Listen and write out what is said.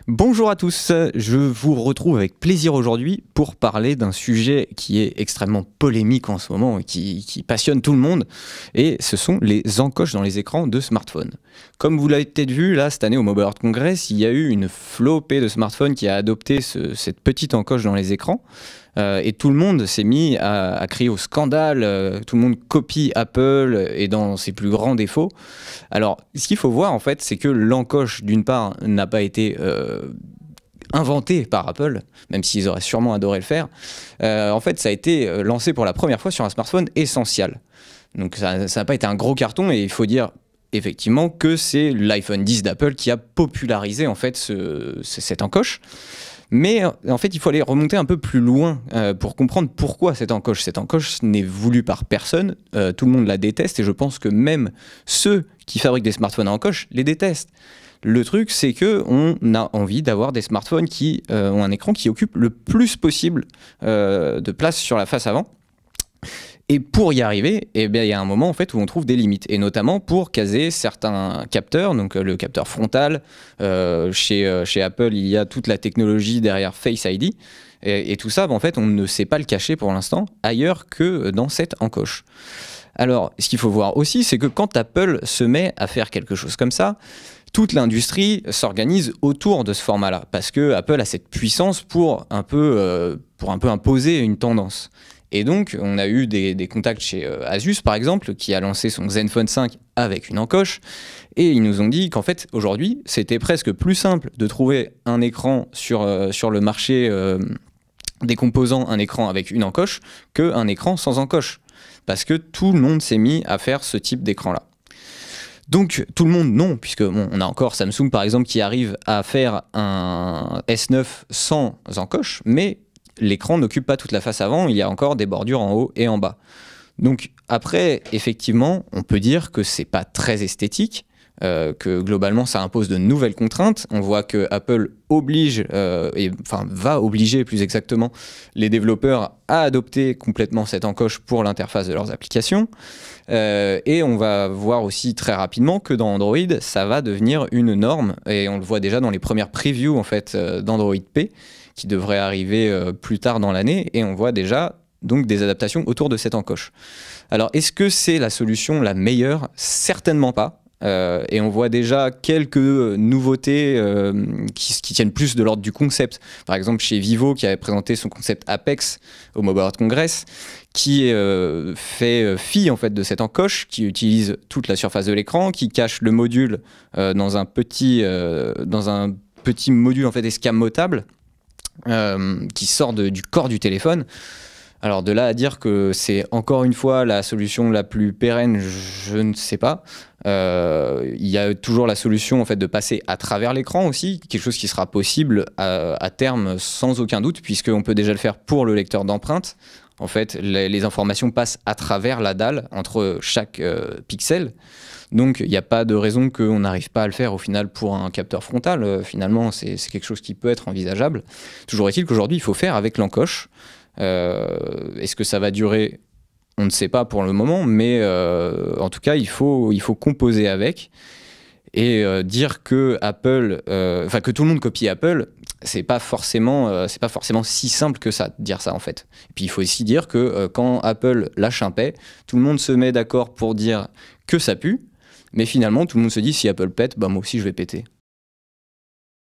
Bonjour à tous, je vous retrouve avec plaisir aujourd'hui pour parler d'un sujet qui est extrêmement polémique en ce moment et qui passionne tout le monde, et ce sont les encoches dans les écrans de smartphones. Comme vous l'avez peut-être vu, là, cette année au Mobile World Congress, il y a eu une flopée de smartphones qui a adopté cette petite encoche dans les écrans. Et tout le monde s'est mis à crier au scandale, tout le monde copie Apple et dans ses plus grands défauts. Alors, ce qu'il faut voir en fait, c'est que l'encoche, d'une part, n'a pas été inventé par Apple, même s'ils auraient sûrement adoré le faire. En fait, ça a été lancé pour la première fois sur un smartphone essentiel. Donc ça n'a pas été un gros carton, et il faut dire effectivement que c'est l'iPhone 10 d'Apple qui a popularisé en fait cette encoche. Mais en fait, il faut aller remonter un peu plus loin pour comprendre pourquoi cette encoche. Cette encoche n'est voulue par personne, tout le monde la déteste, et je pense que même ceux qui fabriquent des smartphones à encoche les détestent. Le truc, c'est qu'on a envie d'avoir des smartphones qui ont un écran qui occupe le plus possible de place sur la face avant. Et pour y arriver, eh bien, il y a un moment en fait, où on trouve des limites, et notamment pour caser certains capteurs, donc le capteur frontal. Chez Apple, il y a toute la technologie derrière Face ID, et tout ça, en fait, on ne sait pas le cacher pour l'instant ailleurs que dans cette encoche. Alors, ce qu'il faut voir aussi, c'est que quand Apple se met à faire quelque chose comme ça, toute l'industrie s'organise autour de ce format-là, parce que Apple a cette puissance pour un peu imposer une tendance. Et donc, on a eu des contacts chez Asus, par exemple, qui a lancé son Zenfone 5 avec une encoche. Et ils nous ont dit qu'en fait, aujourd'hui, c'était presque plus simple de trouver un écran sur le marché des composants, un écran avec une encoche, qu'un écran sans encoche. Parce que tout le monde s'est mis à faire ce type d'écran-là. Donc, tout le monde, non, puisque bon, on a encore Samsung, par exemple, qui arrive à faire un S9 sans encoche, mais l'écran n'occupe pas toute la face avant, il y a encore des bordures en haut et en bas. Donc après, effectivement, on peut dire que c'est pas très esthétique, que globalement ça impose de nouvelles contraintes. On voit que Apple oblige, va obliger plus exactement, les développeurs à adopter complètement cette encoche pour l'interface de leurs applications. Et on va voir aussi très rapidement que dans Android, ça va devenir une norme, et on le voit déjà dans les premières previews en fait, d'Android P, qui devrait arriver plus tard dans l'année, et on voit déjà donc des adaptations autour de cette encoche. Alors, est-ce que c'est la solution la meilleure? Certainement pas. Et on voit déjà quelques nouveautés qui tiennent plus de l'ordre du concept. Par exemple, chez Vivo, qui avait présenté son concept Apex au Mobile World Congress, qui fait fi en fait de cette encoche, qui utilise toute la surface de l'écran, qui cache le module dans un petit module en fait escamotable, qui sort du corps du téléphone. Alors de là à dire que c'est encore une fois la solution la plus pérenne, je ne sais pas. Il y a toujours la solution en fait, de passer à travers l'écran aussi, quelque chose qui sera possible à terme sans aucun doute, puisqu'on peut déjà le faire pour le lecteur d'empreintes. En fait, les informations passent à travers la dalle entre chaque pixel. Donc, il n'y a pas de raison qu'on n'arrive pas à le faire au final pour un capteur frontal. Finalement, c'est quelque chose qui peut être envisageable. Toujours est-il qu'aujourd'hui, il faut faire avec l'encoche. Est-ce que ça va durer? On ne sait pas pour le moment, mais en tout cas, il faut composer avec. Et dire que Apple, que tout le monde copie Apple, c'est pas forcément si simple que ça, de dire ça en fait. Et puis il faut aussi dire que quand Apple lâche un paix, tout le monde se met d'accord pour dire que ça pue, mais finalement tout le monde se dit si Apple pète, bah moi aussi je vais péter.